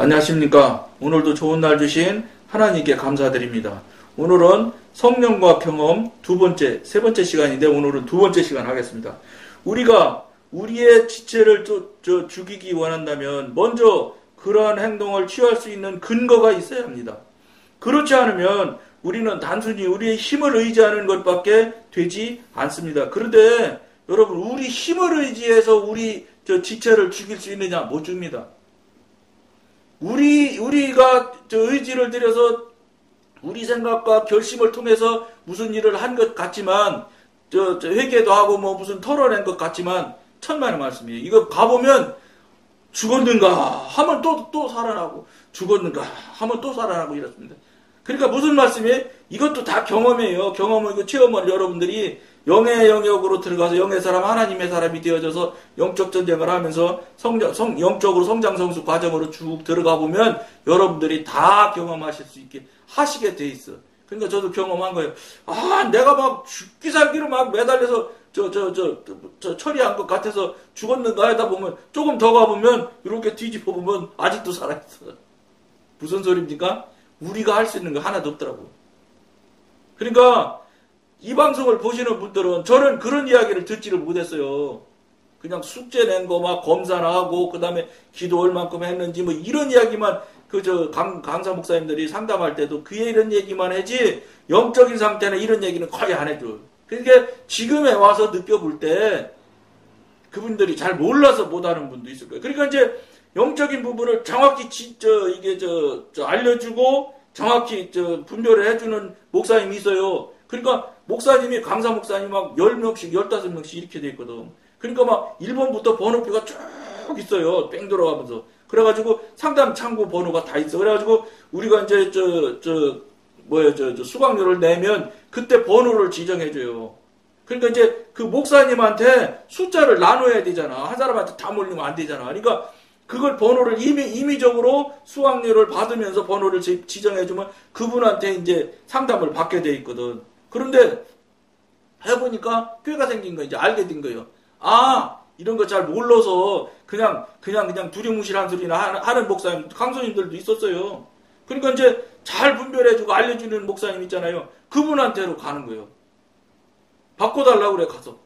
안녕하십니까. 오늘도 좋은 날 주신 하나님께 감사드립니다. 오늘은 성령과 경험 세 번째 시간인데 오늘은 두 번째 시간 하겠습니다. 우리가 우리의 지체를 죽이기 원한다면 먼저 그러한 행동을 취할 수 있는 근거가 있어야 합니다. 그렇지 않으면 우리는 단순히 우리의 힘을 의지하는 것밖에 되지 않습니다. 그런데 여러분, 우리 힘을 의지해서 우리 지체를 죽일 수 있느냐? 못 죽입니다. 우리가 의지를 들여서 우리 생각과 결심을 통해서 무슨 일을 한 것 같지만, 회개도 하고 무슨 털어낸 것 같지만, 천만의 말씀이에요. 이거 가보면, 죽었는가 하면 또 살아나고, 죽었는가 하면 또 살아나고 이렇습니다. 그러니까 무슨 말씀이에요? 이것도 다 경험이에요. 경험을, 체험을 여러분들이 영의 영역으로 들어가서 영의 사람, 하나님의 사람이 되어져서 영적 전쟁을 하면서 영적으로 성장 성숙 과정으로 쭉 들어가 보면 여러분들이 다 경험하실 수 있게 하시게 돼 있어. 그러니까 저도 경험한 거예요. 내가 막 죽기 살기로 막 매달려서 처리한 것 같아서 죽었는가 하다 보면 조금 더 가보면 이렇게 뒤집어 보면 아직도 살아있어. 무슨 소리입니까? 우리가 할 수 있는 거 하나도 없더라고. 그러니까 이 방송을 보시는 분들은 저는 그런 이야기를 듣지를 못했어요. 그냥 숙제 낸 거 막 검사나 하고 그 다음에 기도 얼만큼 했는지 이런 이야기만 강사 목사님들이 상담할 때도 이런 얘기만 하지 영적인 상태는 이런 얘기는 거의 안 해줘. 그러니까 지금에 와서 느껴볼 때 그분들이 잘 몰라서 못하는 분도 있을 거예요. 그러니까 이제 영적인 부분을 정확히 알려주고 정확히 분별을 해주는 목사님이 있어요. 그러니까 목사님이 강사 목사님이 막 10명씩 15명씩 이렇게 돼 있거든. 그러니까 막 1번부터 번호표가 쭉 있어요. 뺑 돌아가면서. 그래가지고 상담 창구 번호가 다 있어. 그래가지고 우리가 이제 수강료를 내면 그때 번호를 지정해줘요. 그러니까 이제 그 목사님한테 숫자를 나눠야 되잖아. 한 사람한테 다 몰리면 안 되잖아. 그러니까 그걸 번호를 임의적으로 수강료를 받으면서 번호를 지정해주면 그분한테 이제 상담을 받게 돼 있거든. 그런데 해보니까 꾀가 생긴 거 이제 알게 된 거예요. 이런 거 잘 몰라서 그냥 두리뭉실한 소리나 하는 목사님, 강소님들도 있었어요. 그러니까 이제 잘 분별해주고 알려주는 목사님 있잖아요. 그분한테로 가는 거예요. 바꿔달라고 그래, 가서.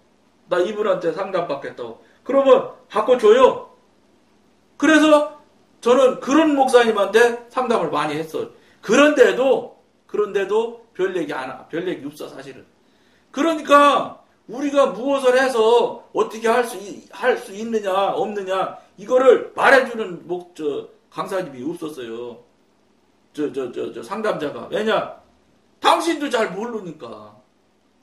나 이분한테 상담 받겠다고. 그러면 바꿔줘요. 그래서 저는 그런 목사님한테 상담을 많이 했어요. 그런데도 별 얘기 없어, 사실은. 그러니까 우리가 무엇을 해서 어떻게 할 수 있느냐 없느냐 이거를 말해주는 강사님이 없었어요. 상담자가. 왜냐? 당신도 잘 모르니까.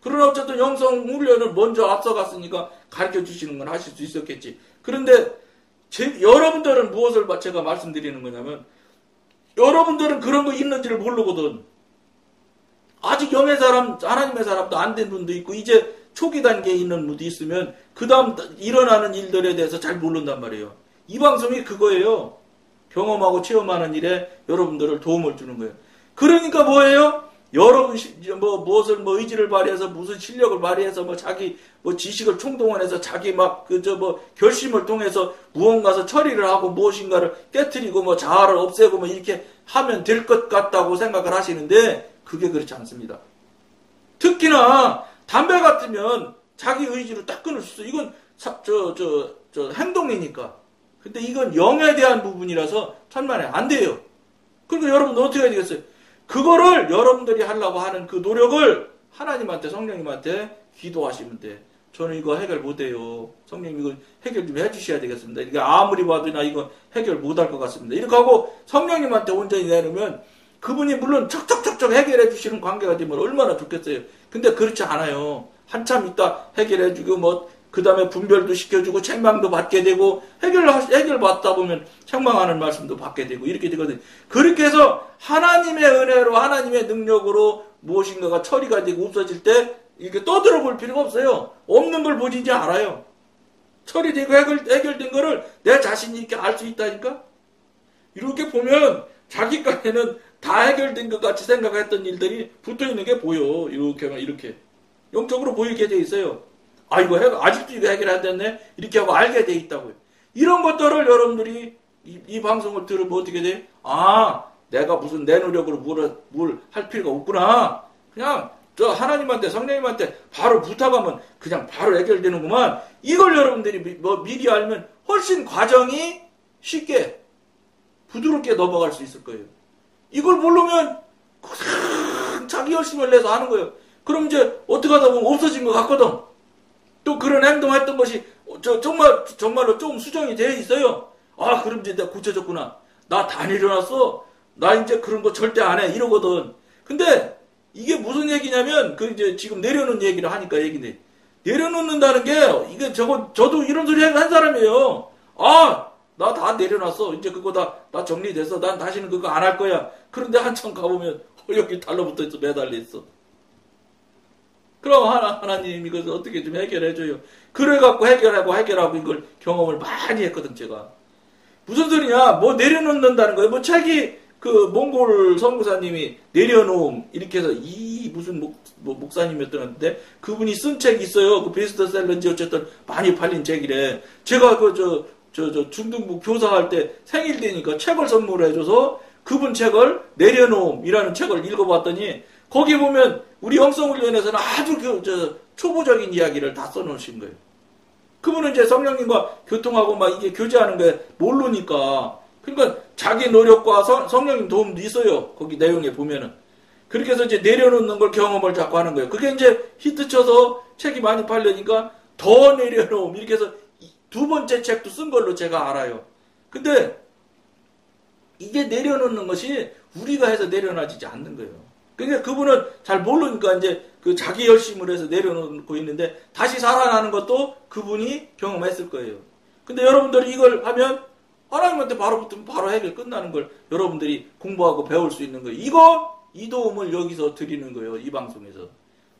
그러나 어쨌든 영성 훈련을 먼저 앞서갔으니까 가르쳐 주시는 건 하실 수 있었겠지. 그런데 여러분들은 무엇을 제가 말씀드리는 거냐면 여러분들은 그런 거 있는지를 모르거든. 아직 영의 사람, 하나님의 사람도 안 된 분도 있고 이제 초기 단계에 있는 분도 있으면 그 다음 일어나는 일들에 대해서 잘 모른단 말이에요. 이 방송이 그거예요. 경험하고 체험하는 일에 여러분들을 도움을 주는 거예요. 그러니까 뭐예요? 여러분 무엇을 의지를 발휘해서 무슨 실력을 발휘해서 자기 지식을 총동원해서 자기 결심을 통해서 무언가서 처리를 하고 무엇인가를 깨트리고 자아를 없애고 이렇게 하면 될 것 같다고 생각을 하시는데 그게 그렇지 않습니다. 특히나 담배 같으면 자기 의지로 딱 끊을 수 있어. 이건 행동이니까. 근데 이건 영에 대한 부분이라서 천만에 안 돼요. 그러니까 여러분 어떻게 해야 되겠어요? 그거를 여러분들이 하려고 하는 그 노력을 하나님한테, 성령님한테 기도하시면 돼. 저는 이거 해결 못해요. 성령님 이거 해결 좀 해주셔야 되겠습니다. 이게 아무리 봐도 나 이거 해결 못할 것 같습니다. 이렇게 하고 성령님한테 온전히 내놓으면 그분이 물론 척척척척 해결해 주시는 관계가 되면 얼마나 좋겠어요. 근데 그렇지 않아요. 한참 있다 해결해 주고 그 다음에 분별도 시켜주고 책망도 받게 되고 해결 받다 보면 책망하는 말씀도 받게 되고 이렇게 되거든요. 그렇게 해서 하나님의 은혜로 하나님의 능력으로 무엇인가가 처리가 되고 없어질 때 이렇게 떠들어 볼 필요가 없어요. 없는 걸 보지지 않아요. 처리되고 해결된 거를 내 자신이 이렇게 알 수 있다니까. 이렇게 보면 자기 간에는 다 해결된 것 같이 생각했던 일들이 붙어있는 게 보여. 이렇게 영적으로 보이게 돼 있어요. 아직도 이거 해결 안 됐네? 이렇게 하고 알게 돼 있다고요. 이런 것들을 여러분들이 이 방송을 들으면 어떻게 돼? 아, 내가 무슨 내 노력으로 뭘 할 필요가 없구나. 그냥 저 하나님한테 성령님한테 바로 부탁하면 그냥 바로 해결되는구만. 이걸 여러분들이 미리 알면 훨씬 과정이 쉽게 부드럽게 넘어갈 수 있을 거예요. 이걸 모르면 자기 열심을 내서 하는 거예요. 그럼 이제 어떻게 하다 보면 없어진 것 같거든. 또 그런 행동했던 것이 정말로 조금 수정이 되어 있어요. 아, 그럼 이제 내가 고쳐졌구나. 나 다 내려놨어. 나 이제 그런 거 절대 안 해. 이러거든. 근데 이게 무슨 얘기냐면, 그 이제 지금 내려놓는 얘기를 하니까 얘기네. 내려놓는다는 게, 이게 저도 이런 소리 한 사람이에요. 아, 나 다 내려놨어. 이제 그거 다 정리됐어. 난 다시는 그거 안 할 거야. 그런데 한참 가보면, 여기 달라붙어 있어. 매달려 있어. 그럼 하나님 이것을 어떻게 좀 해결해줘요. 그래갖고 해결하고 이걸 경험을 많이 했거든, 제가. 무슨 소리냐? 뭐 내려놓는다는 거예요. 뭐 책이, 그 몽골 선교사님이 내려놓음 이렇게 해서 무슨 목사님이었던데 그분이 쓴 책이 있어요. 그 베스트셀러인지 어쨌든 많이 팔린 책이래. 제가 저 중등부 교사할 때 생일 되니까 책을 선물해줘서 그분 책을 내려놓음이라는 책을 읽어봤더니 거기 보면 우리 영성훈련에서는 아주 초보적인 이야기를 다 써놓으신 거예요. 그분은 이제 성령님과 교통하고 막 이게 교제하는 게 모르니까. 그러니까 자기 노력과 성령님 도움도 있어요. 거기 내용에 보면은. 그렇게 해서 이제 내려놓는 걸 경험을 자꾸 하는 거예요. 그게 이제 히트쳐서 책이 많이 팔려니까 더 내려놓음. 이렇게 해서 두 번째 책도 쓴 걸로 제가 알아요. 근데 이게 내려놓는 것이 우리가 해서 내려놔지지 않는 거예요. 그러니까 그분은 잘 모르니까 이제 그 자기 열심을 해서 내려놓고 있는데 다시 살아나는 것도 그분이 경험했을 거예요. 근데 여러분들이 이걸 하면 하나님한테 바로 붙으면 바로 해결 끝나는 걸 여러분들이 공부하고 배울 수 있는 거예요. 이 도움을 여기서 드리는 거예요. 이 방송에서.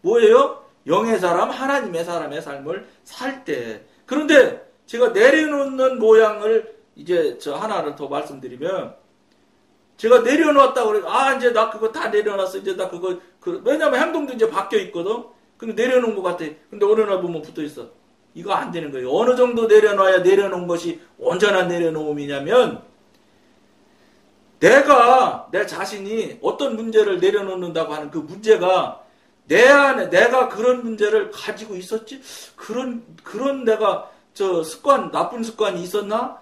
뭐예요? 영의 사람, 하나님의 사람의 삶을 살 때. 그런데 제가 내려놓는 모양을 이제 저 하나를 더 말씀드리면 제가 내려놓았다고 그래요. 아, 이제 나 그거 다 내려놨어. 이제 나 왜냐면 행동도 이제 바뀌어 있거든. 근데 내려놓은 것 같아. 근데 어느 날 보면 붙어 있어. 이거 안 되는 거예요. 어느 정도 내려놔야 내려놓은 것이 온전한 내려놓음이냐면 내 자신이 어떤 문제를 내려놓는다고 하는 그 문제가 내 안에 내가 그런 문제를 가지고 있었지? 그런 내가 나쁜 습관이 있었나?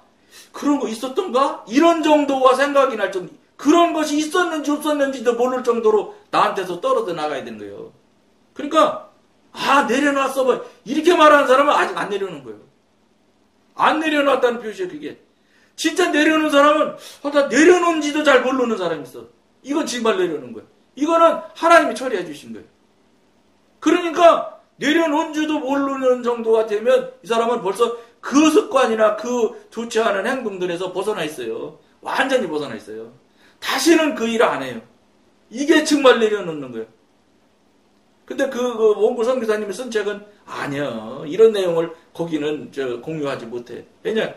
그런 거 있었던가? 이런 정도가 생각이 날 정도. 그런 것이 있었는지 없었는지도 모를 정도로 나한테서 떨어져 나가야 되는 거예요. 그러니까 내려놨어. 뭐 이렇게 말하는 사람은 아직 안 내려놓은 거예요. 안 내려놨다는 표시예요, 그게. 진짜 내려놓은 사람은 나 내려놓은지도 잘 모르는 사람이 있어. 이건 정말 내려놓은 거예요. 이거는 하나님이 처리해 주신 거예요. 그러니까 내려놓은 줄도 모르는 정도가 되면 이 사람은 벌써 그 습관이나 그 좋지 않은 행동들에서 벗어나 있어요. 완전히 벗어나 있어요. 다시는 그 일을 안 해요. 이게 정말 내려놓는 거예요. 근데 그 몽골 선교사님이 쓴 책은 아니야. 이런 내용을 거기는 공유하지 못해. 왜냐?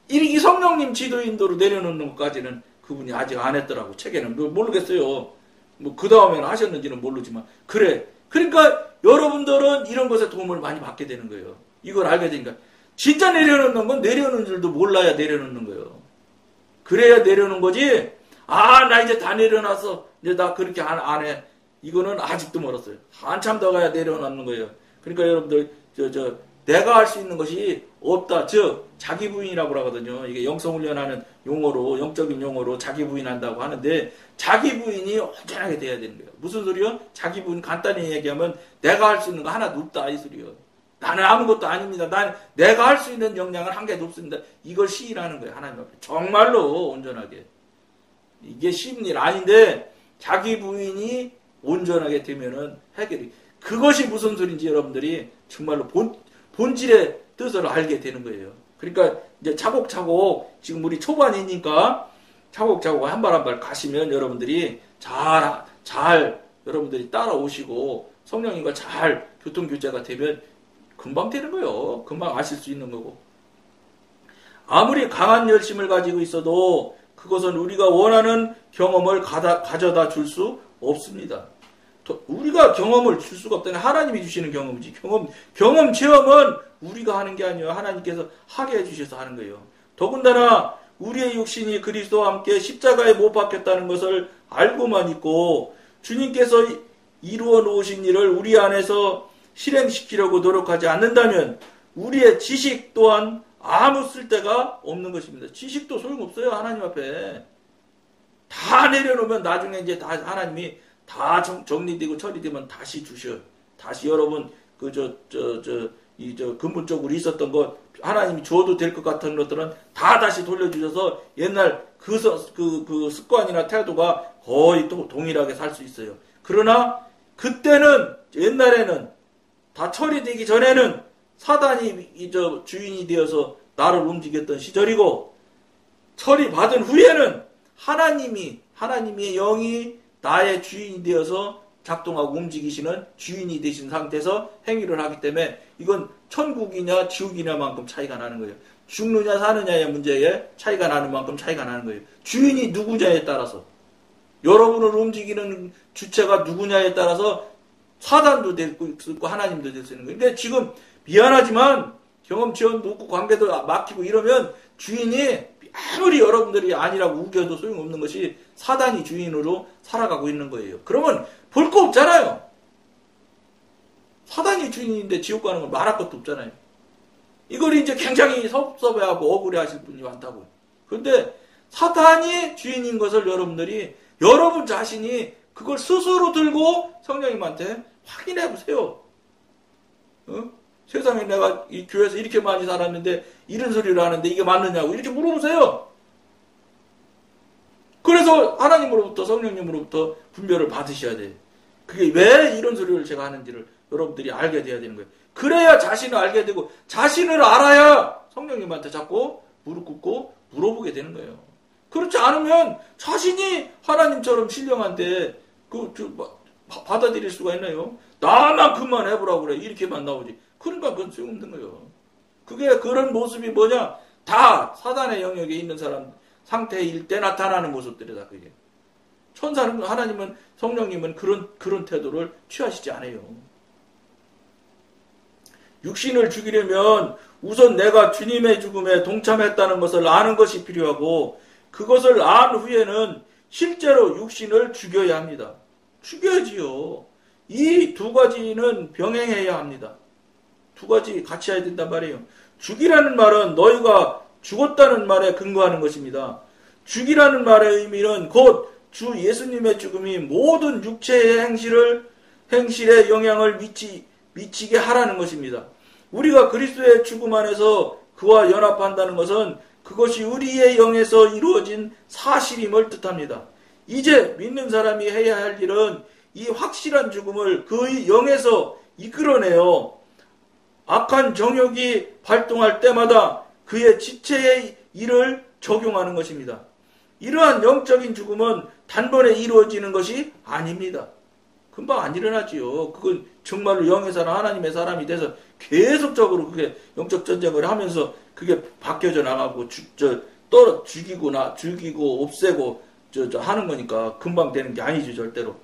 이 성령님 지도 인도로 내려놓는 것까지는 그분이 아직 안 했더라고. 책에는. 모르겠어요. 뭐 그 다음에는 하셨는지는 모르지만. 그래. 그러니까 여러분들은 이런 것에 도움을 많이 받게 되는 거예요. 이걸 알게 되니까. 진짜 내려놓는 건 내려놓는 줄도 몰라야 내려놓는 거예요. 그래야 내려놓는 거지. 나 이제 다 내려놨어. 이제 나 그렇게 안 해. 이거는 아직도 멀었어요. 한참 더 가야 내려놓는 거예요. 그러니까 여러분들, 내가 할 수 있는 것이 없다. 즉, 자기 부인이라고 하거든요. 이게 영성훈련하는 용어로, 영적인 용어로 자기 부인한다고 하는데, 자기 부인이 온전하게 돼야 되는 거예요. 무슨 소리요? 자기 부인 간단히 얘기하면, 내가 할 수 있는 거 하나도 없다. 이 소리요. 나는 아무것도 아닙니다. 내가 할 수 있는 역량은 한 개도 없습니다. 이걸 시인하는 거예요. 하나님 앞에. 정말로 온전하게. 이게 쉬운 일 아닌데, 자기 부인이 온전하게 되면은 해결이. 그것이 무슨 소리인지 여러분들이 정말로 본질의 뜻을 알게 되는 거예요. 그러니까 이제 차곡차곡 지금 우리 초반이니까 차곡차곡 한 발 한 발 가시면 여러분들이 잘 여러분들이 따라오시고 성령님과 잘 교통교제가 되면 금방 되는 거예요. 금방 아실 수 있는 거고. 아무리 강한 열심을 가지고 있어도 그것은 우리가 원하는 경험을 가져다 줄 수 없습니다. 우리가 경험을 줄 수가 없다니 하나님이 주시는 경험이지. 경험 체험은 우리가 하는 게 아니에요. 하나님께서 하게 해주셔서 하는 거예요. 더군다나 우리의 육신이 그리스도와 함께 십자가에 못 박혔다는 것을 알고만 있고 주님께서 이루어 놓으신 일을 우리 안에서 실행시키려고 노력하지 않는다면 우리의 지식 또한 아무 쓸데가 없는 것입니다. 지식도 소용없어요. 하나님 앞에. 다 내려놓으면 나중에 이제 다 하나님이 다 정리되고 처리되면 다시 주셔. 다시 여러분 근본적으로 있었던 것 하나님이 줘도 될 것 같은 것들은 다 다시 돌려주셔서 옛날 그 습관이나 태도가 거의 또 동일하게 살 수 있어요. 그러나 그때는 옛날에는 다 처리되기 전에는 사단이 주인이 되어서 나를 움직였던 시절이고 처리받은 후에는 하나님의 영이 나의 주인이 되어서 작동하고 움직이시는 주인이 되신 상태에서 행위를 하기 때문에 이건 천국이냐 지옥이냐만큼 차이가 나는 거예요. 죽느냐 사느냐의 문제에 차이가 나는 만큼 차이가 나는 거예요. 주인이 누구냐에 따라서 여러분을 움직이는 주체가 누구냐에 따라서 사단도 될 수 있고 하나님도 될 수 있는 거예요. 근데 지금 미안하지만 경험치원도 없고 관계도 막히고 이러면 주인이 아무리 여러분들이 아니라고 우겨도 소용없는 것이 사단이 주인으로 살아가고 있는 거예요. 그러면 볼 거 없잖아요. 사단이 주인인데 지옥 가는 건 말할 것도 없잖아요. 이걸 이제 굉장히 섭섭해하고 억울해하실 분이 많다고요. 그런데 사단이 주인인 것을 여러분들이 여러분 자신이 그걸 스스로 들고 성령님한테 확인해 보세요. 세상에 내가 이 교회에서 이렇게 많이 살았는데 이런 소리를 하는데 이게 맞느냐고 이렇게 물어보세요. 그래서 하나님으로부터 성령님으로부터 분별을 받으셔야 돼요. 그게 왜 이런 소리를 제가 하는지를 여러분들이 알게 돼야 되는 거예요. 그래야 자신을 알게 되고 자신을 알아야 성령님한테 자꾸 무릎 꿇고 물어보게 되는 거예요. 그렇지 않으면 자신이 하나님처럼 신령한데 받아들일 수가 있나요? 나만큼만 해보라고 그래. 이렇게만 나오지. 그러니까 그건 소용없는 거예요. 그게 그런 모습이 뭐냐? 다 사단의 영역에 있는 사람 상태일 때 나타나는 모습들이다. 그게. 천사는 하나님은 성령님은 그런 태도를 취하시지 않아요. 육신을 죽이려면 우선 내가 주님의 죽음에 동참했다는 것을 아는 것이 필요하고 그것을 안 후에는 실제로 육신을 죽여야 합니다. 죽여야지요. 이 두 가지는 병행해야 합니다. 두 가지 같이 해야 된단 말이에요. 죽이라는 말은 너희가 죽었다는 말에 근거하는 것입니다. 죽이라는 말의 의미는 곧 주 예수님의 죽음이 모든 육체의 행실에 영향을 미치게 하라는 것입니다. 우리가 그리스도의 죽음 안에서 그와 연합한다는 것은 그것이 우리의 영에서 이루어진 사실임을 뜻합니다. 이제 믿는 사람이 해야 할 일은 이 확실한 죽음을 그의 영에서 이끌어내어 악한 정욕이 발동할 때마다 그의 지체의 일을 적용하는 것입니다. 이러한 영적인 죽음은 단번에 이루어지는 것이 아닙니다. 금방 안 일어나지요. 그건 정말로 영의 사람, 하나님의 사람이 돼서 계속적으로 그게 영적 전쟁을 하면서 그게 바뀌어져 나가고 죽이고 없애고 하는 거니까 금방 되는 게 아니죠, 절대로.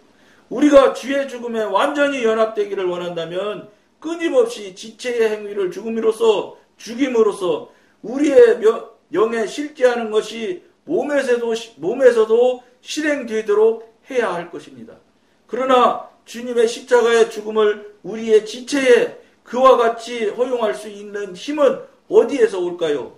우리가 주의 죽음에 완전히 연합되기를 원한다면 끊임없이 지체의 행위를 죽임으로써 우리의 영에 실제하는 것이 몸에서도 실행되도록 해야 할 것입니다. 그러나 주님의 십자가의 죽음을 우리의 지체에 그와 같이 허용할 수 있는 힘은 어디에서 올까요?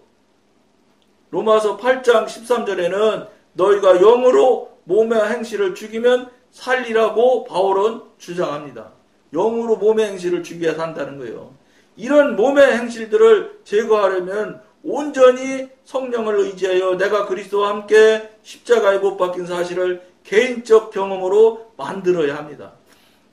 로마서 8장 13절에는 너희가 영으로 몸의 행실을 죽이면 살리라고 바울은 주장합니다. 영으로 몸의 행실을 죽여야 산다는 거예요. 이런 몸의 행실들을 제거하려면 온전히 성령을 의지하여 내가 그리스도와 함께 십자가에 못 박힌 사실을 개인적 경험으로 만들어야 합니다.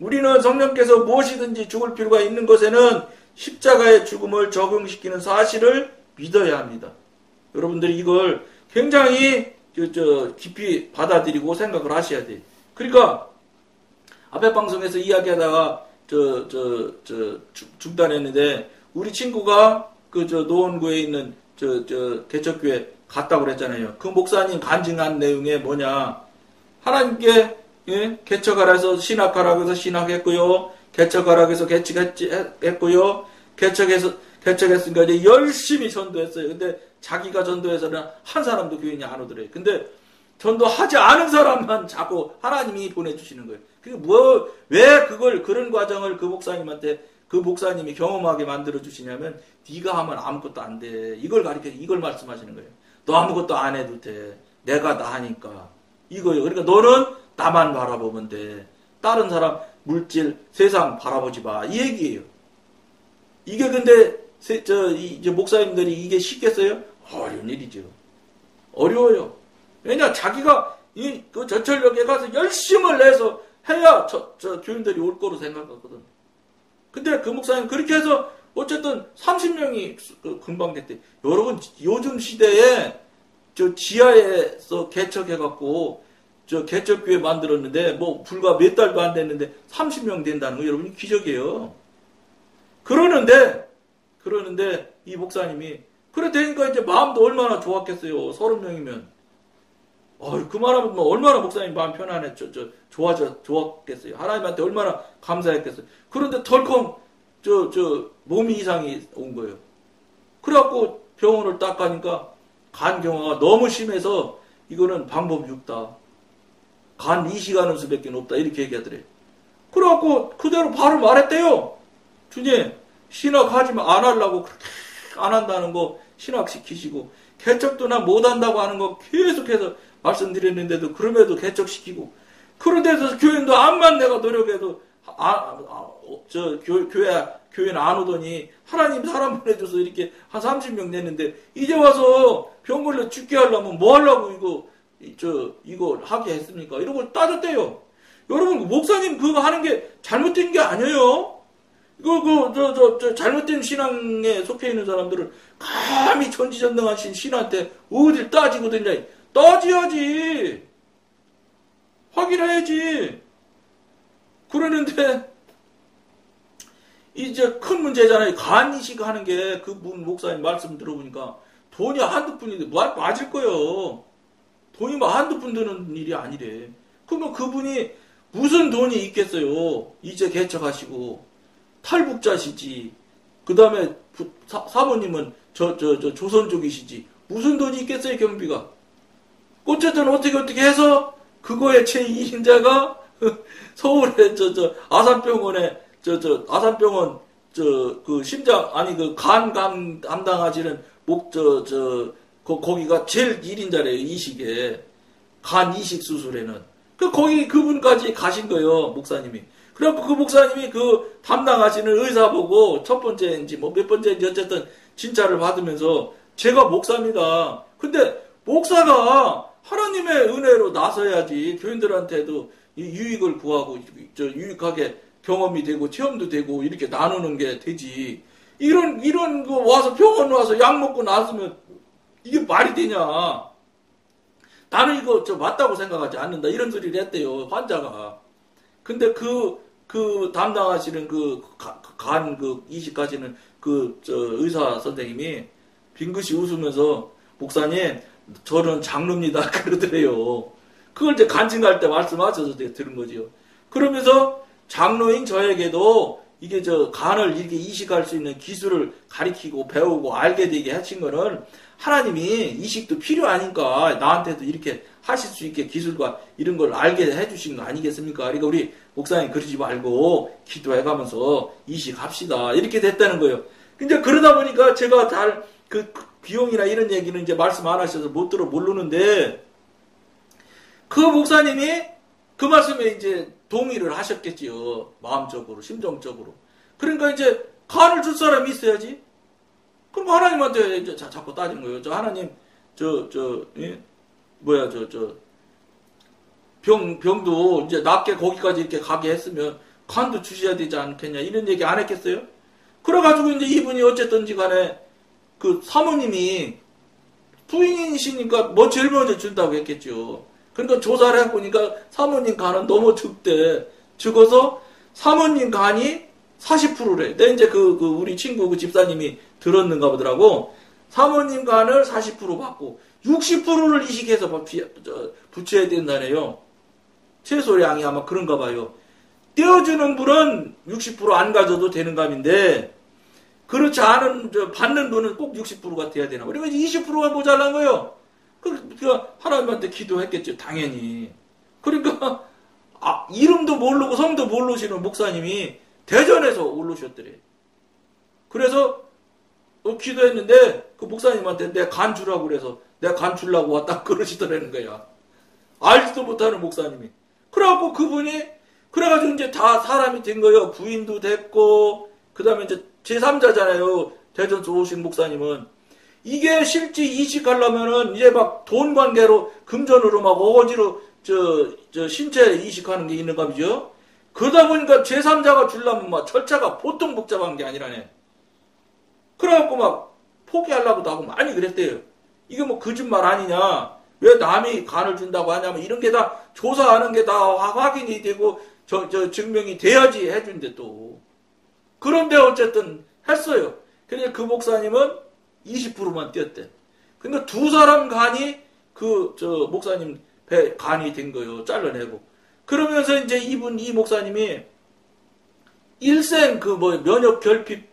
우리는 성령께서 무엇이든지 죽을 필요가 있는 것에는 십자가의 죽음을 적용시키는 사실을 믿어야 합니다. 여러분들이 이걸 굉장히 깊이 받아들이고 생각을 하셔야 돼요. 그러니까 앞에 방송에서 이야기하다가 중단했는데 우리 친구가 노원구에 있는 개척교회 갔다고 그랬잖아요. 그 목사님 간증한 내용에 뭐냐? 하나님께 개척하라 해서 신학하라고 해서 신학했고요. 개척하라고 해서 개척했고요. 개척했으니까 이제 열심히 전도했어요. 근데 자기가 전도해서는 한 사람도 교인이 안 오더래. 근데 전도하지 않은 사람만 자꾸 하나님이 보내주시는 거예요. 그게 왜 그런 과정을 그 목사님한테 그 목사님이 경험하게 만들어 주시냐면, 네가 하면 아무것도 안 돼. 이걸 말씀하시는 거예요. 너 아무것도 안 해도 돼. 내가 나 하니까. 이거예요. 그러니까 너는 나만 바라보면 돼. 다른 사람, 물질, 세상 바라보지 마. 이 얘기예요. 이게 근데 이제 목사님들이 이게 쉽겠어요? 어려운 일이죠. 어려워요. 왜냐, 자기가 그 전철역에 가서 열심을 내서 해야 교인들이 올 거로 생각하거든. 근데 그 목사님 그렇게 해서 어쨌든 30명이 금방 됐대. 여러분, 요즘 시대에 지하에서 개척해갖고 개척교회 만들었는데 불과 몇 달도 안 됐는데 30명 된다는 거 여러분 기적이에요. 그러는데 이 목사님이 그래 되니까 이제 마음도 얼마나 좋았겠어요. 30명이면. 그 말하면 얼마나 목사님 마음 편안해, 좋았겠어요. 하나님한테 얼마나 감사했겠어요. 그런데 덜컹, 몸이 이상이 온 거예요. 그래갖고 병원을 딱 가니까 간경화가 너무 심해서 이거는 방법이 없다. 간 이식하는 수밖에 없다. 이렇게 얘기하더래. 그래갖고 그대로 바로 말했대요. 주님, 신학하지만 안 하려고 그렇게 안 한다는 거 신학시키시고, 개척도 나 못한다고 하는 거 계속해서 말씀드렸는데도 그럼에도 개척시키고, 그런데서 교인도 암만 내가 노력해도 교회는 안 오더니 하나님 사람 보내줘서 이렇게 한 30명 냈는데, 이제 와서 병 걸려 죽게 하려면 뭐 하려고 이거 하게 했습니까? 이러고 따졌대요. 여러분, 목사님 그거 하는 게 잘못된 게 아니에요. 잘못된 신앙에 속해 있는 사람들은 감히 전지전능하신 신한테 어딜 따지고 들냐. 따져야지. 확인해야지. 그러는데, 이제 큰 문제잖아요. 간 이식 하는 게, 목사님 말씀 들어보니까 돈이 한두 푼인데 맞을 거예요. 돈이 한두 푼 드는 일이 아니래. 그러면 그분이 무슨 돈이 있겠어요. 이제 개척하시고. 탈북자시지. 그 다음에 사모님은 조선 쪽이시지. 무슨 돈이 있겠어요, 경비가. 어쨌든 어떻게 해서 그거의 제2인자가 서울에 아산병원에 아산병원 심장 간 담당하시는 거기가 제일 1인자래요, 이식에. 간 이식 수술에는. 그분까지 가신 거예요, 목사님이. 그래갖고 그 목사님이 그 담당하시는 의사 보고 첫 번째인지 몇 번째인지 어쨌든 진찰을 받으면서 제가 목사입니다. 근데 목사가 하나님의 은혜로 나서야지 교인들한테도 유익을 구하고 유익하게 경험이 되고 체험도 되고 이렇게 나누는 게 되지. 이런 거 와서 병원 와서 약 먹고 나서면 이게 말이 되냐. 나는 이거 맞다고 생각하지 않는다. 이런 소리를 했대요, 환자가. 근데 그 담당하시는 간 이식하시는 의사 선생님이 빙긋이 웃으면서, 목사님, 저는 장로입니다. 그러더래요. 그걸 이제 간증할 때 말씀하셔서 제가 들은 거지요. 그러면서 장로인 저에게도 이게 간을 이렇게 이식할 수 있는 기술을 가리키고 배우고 알게 되게 하신 거는 하나님이 이식도 필요하니까 나한테도 이렇게 하실 수 있게 기술과 이런 걸 알게 해주신 거 아니겠습니까? 그러니까 우리 목사님 그러지 말고 기도해가면서 이식합시다. 이렇게 됐다는 거예요. 이제 그러다 보니까 제가 그 비용이나 이런 얘기는 이제 말씀 안 하셔서 모르는데, 그 목사님이 그 말씀에 이제 동의를 하셨겠지요. 마음적으로, 심정적으로. 그러니까 이제 간을 줄 사람이 있어야지. 그럼 하나님한테 이제 자꾸 따지는 거예요. 하나님, 병도 이제 낫게 거기까지 이렇게 가게 했으면 간도 주셔야 되지 않겠냐. 이런 얘기 안 했겠어요? 그래가지고 이제 이분이 어쨌든지 간에 그 사모님이 부인이시니까 제일 먼저 준다고 했겠죠. 그러니까 조사를 해보니까 사모님 간은 너무 적어서 사모님 간이 40%래. 근데 이제 우리 친구 그 집사님이 들었는가 보더라고. 사모님 간을 40% 받고 60%를 이식해서 붙여야 된다네요. 채소량이 아마 그런가 봐요. 떼어주는 분은 60% 안 가져도 되는 값인데, 그렇지 않은, 받는 돈은 꼭 60%가 돼야 되나. 그러면 20%가 모자란 거예요. 그러니까 하나님한테 기도했겠죠, 당연히. 그러니까, 이름도 모르고 성도 모르시는 목사님이 대전에서 올르셨더래. 그래서, 기도했는데, 그 목사님한테 내 간 주라고 그래서, 내가 간 주려고 왔다 그러시더라는 거야. 알지도 못하는 목사님이. 그래갖고 그분이, 그래가지고 이제 다 사람이 된 거예요. 부인도 됐고, 그 다음에 이제 제3자잖아요. 대전에서 오신 목사님은. 이게 실제 이식하려면은 이제 막 돈 관계로, 금전으로 막 어거지로, 신체 이식하는 게 있는가 보죠? 그러다 보니까 제3자가 주려면 막 절차가 보통 복잡한 게 아니라네. 그래갖고 막 포기하려고도 하고 많이 그랬대요. 이게 뭐 거짓말 아니냐. 왜 남이 간을 준다고 하냐면 이런 게 다 조사하는 게 다 확인이 되고 증명이 돼야지 해준대 또. 그런데 어쨌든 했어요. 근데 그 목사님은 20%만 띄었대. 그러니까 두 사람 간이 목사님 배 간이 된 거예요. 잘라내고. 그러면서 이제 이 목사님이 일생 면역 결핍,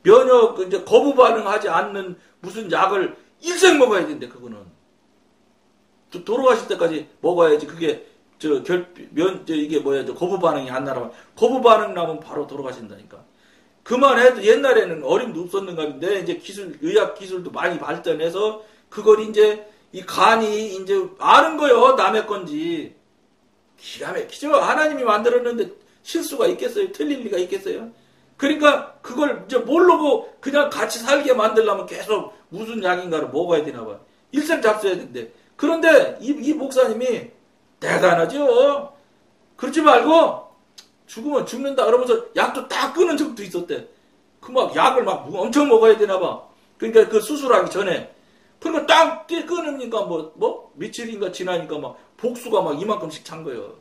면역 이제 거부 반응하지 않는 무슨 약을 일생 먹어야 된대, 그거는. 돌아가실 때까지 먹어야지 그게 이게 거부 반응이 안 나라면 거부 반응 나면 바로 돌아가신다니까. 그만해도 옛날에는 어림도 없었는가 본데 이제 의학 기술도 많이 발전해서 그걸 이제 이 간이 이제 아는 거요, 남의 건지. 기가 막히죠. 하나님이 만들었는데 실수가 있겠어요? 틀릴 리가 있겠어요? 그러니까 그걸 이제 모르고 그냥 같이 살게 만들려면 계속 무슨 약인가를 먹어야 되나 봐. 일생 잡숴야 된대. 그런데 이 목사님이 대단하죠. 그러지 말고 죽으면 죽는다 그러면서 약도 딱 끊은 적도 있었대. 그 막 약을 막 엄청 먹어야 되나 봐. 그러니까 그 수술하기 전에. 그러니까 딱 끊으니까 며칠인가 지나니까 막 복수가 막 이만큼씩 찬 거예요.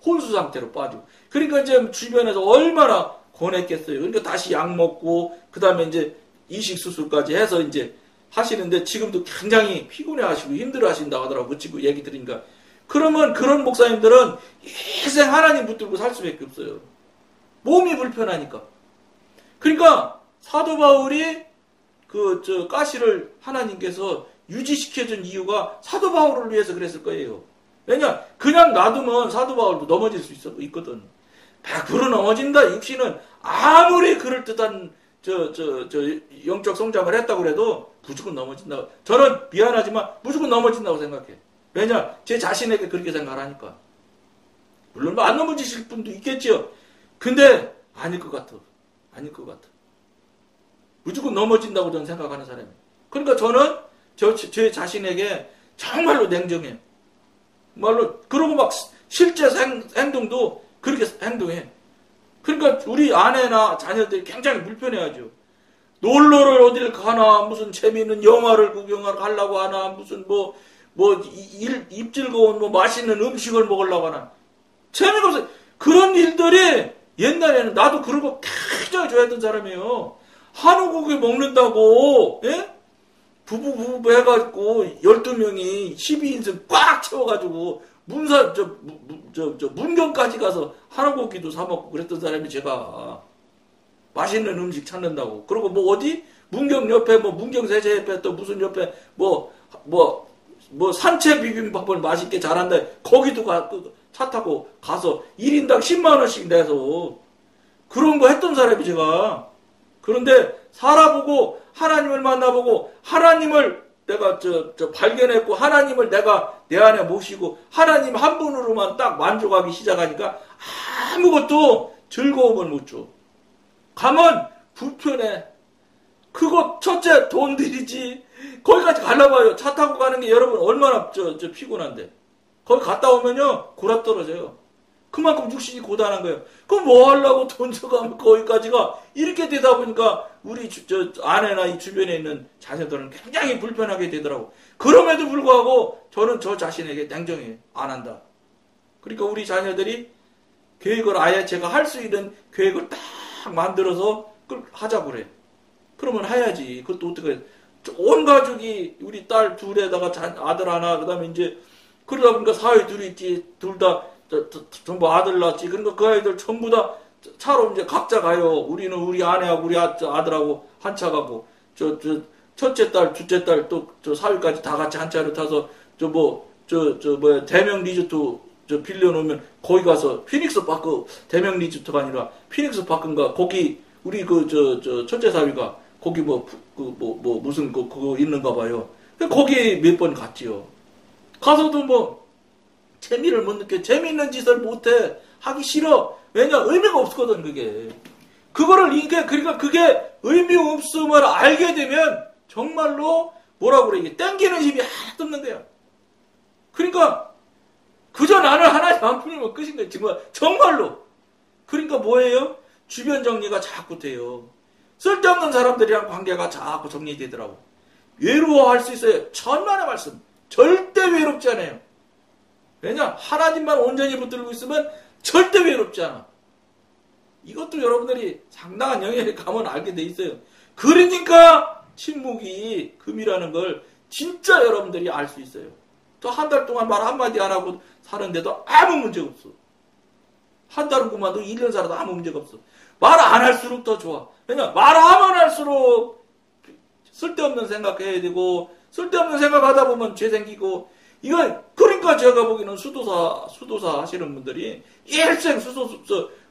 혼수 상태로 빠지고. 그러니까 이제 주변에서 얼마나 권했겠어요. 그러니까 다시 약 먹고, 그 다음에 이제 이식 수술까지 해서 이제 하시는데 지금도 굉장히 피곤해 하시고 힘들어 하신다고 하더라고. 그 친구 얘기 들으니까. 그러면 그런 목사님들은 일생 하나님 붙들고 살 수밖에 없어요. 몸이 불편하니까. 그러니까 사도 바울이 가시를 하나님께서 유지시켜준 이유가 사도 바울을 위해서 그랬을 거예요. 왜냐, 그냥 놔두면 사도 바울도 넘어질 수 있거든. 100% 넘어진다. 육신은 아무리 그럴듯한 영적 성장을 했다고 해도 무조건 넘어진다. 저는 미안하지만 무조건 넘어진다고 생각해. 왜냐, 제 자신에게 그렇게 생각하니까. 물론 안 넘어지실 분도 있겠죠. 근데 아닐 것 같아. 무조건 넘어진다고 저는 생각하는 사람이에요. 그러니까 저는 제 자신에게 정말로 냉정해. 말로 그러고 막 실제 행동도 그렇게 행동해. 그러니까 우리 아내나 자녀들이 굉장히 불편해하죠. 놀러를 어딜 가나, 무슨 재미있는 영화를 구경하러 가려고 하나, 무슨 입 즐거운 맛있는 음식을 먹으려고 하나. 재미가 없어요. 그런 일들이 옛날에는 나도 그런 거 굉장히 좋아했던 사람이에요. 한우 고기 먹는다고, 예? 부부 해가지고 12명이 12인승 꽉 채워가지고 문경까지 가서 한우고기도 사먹고 그랬던 사람이 제가 맛있는 음식 찾는다고. 그리고 어디? 문경 옆에 문경세제 옆에 또 무슨 옆에 산채 비빔밥을 맛있게 잘한다. 거기도 차 타고 가서 1인당 10만원씩 내서 그런 거 했던 사람이 제가. 그런데 살아보고 하나님을 만나보고 하나님을 내가 발견했고 하나님을 내가 내 안에 모시고 하나님 한 분으로만 딱 만족하기 시작하니까 아무것도 즐거움을 못 줘. 가면 불편해. 그거 첫째 돈 들이지. 거기까지 가려봐요. 차 타고 가는 게 여러분 얼마나 피곤한데. 거기 갔다 오면요 골아 떨어져요. 그만큼 육신이 고단한 거예요. 그럼 뭐 하려고 돈 줘가면 거기까지가. 이렇게 되다 보니까 우리 아내나 이 주변에 있는 자녀들은 굉장히 불편하게 되더라고. 그럼에도 불구하고 저는 저 자신에게 냉정해. 안 한다. 그러니까 우리 자녀들이 계획을 아예 제가 할 수 있는 계획을 딱 만들어서 그걸 하자고 그래. 그러면 해야지. 그것도 어떻게 해. 온 가족이 우리 딸 둘에다가 아들 하나, 그 다음에 이제 그러다 보니까 사위 둘이 있지. 둘 다 전부 아들 낳았지. 그러니까 그 아이들 전부 다 차로 이제 각자 가요. 우리는 우리 아내하고 우리 아들하고 한 차 가고, 첫째 딸, 둘째 딸, 또, 사위까지 다 같이 한 차를 타서, 대명 리조트, 빌려놓으면, 거기 가서, 피닉스 파크, 대명 리조트가 아니라, 피닉스 파크인가, 거기, 우리 첫째 사위가, 거기 무슨, 그거 있는가 봐요. 거기 몇 번 갔지요. 가서도 재미를 못 느껴. 재미있는 짓을 못해. 하기 싫어. 왜냐? 의미가 없거든, 그게. 그러니까 그게 의미 없음을 알게 되면, 정말로, 이게 땡기는 힘이 하나도 없는 거야. 그러니까, 그저 나는 하나님 한 분이면 끝인 거야. 정말로. 그러니까 뭐예요? 주변 정리가 자꾸 돼요. 쓸데없는 사람들이랑 관계가 자꾸 정리되더라고. 외로워할 수 있어요. 천만의 말씀. 절대 외롭지 않아요. 왜냐? 하나님만 온전히 붙들고 있으면 절대 외롭지 않아. 이것도 여러분들이 상당한 영역에 가면 알게 돼 있어요. 그러니까 침묵이 금이라는 걸 진짜 여러분들이 알 수 있어요. 또 한 달 동안 말 한마디 안 하고 사는데도 아무 문제가 없어. 한 달은 그만도 1년 살아도 아무 문제가 없어. 말 안 할수록 더 좋아. 왜냐? 말하면 할수록 쓸데없는 생각해야 되고, 쓸데없는 생각하다 보면 죄 생기고, 그러니까 제가 보기에는 수도사 하시는 분들이 일생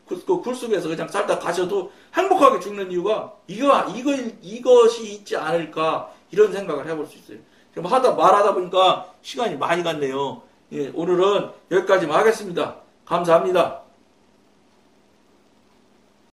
굴속에서 그냥 살다 가셔도 행복하게 죽는 이유가 이것이 있지 않을까, 이런 생각을 해볼 수 있어요. 지금 말하다 보니까 시간이 많이 갔네요. 예, 오늘은 여기까지만 하겠습니다. 감사합니다.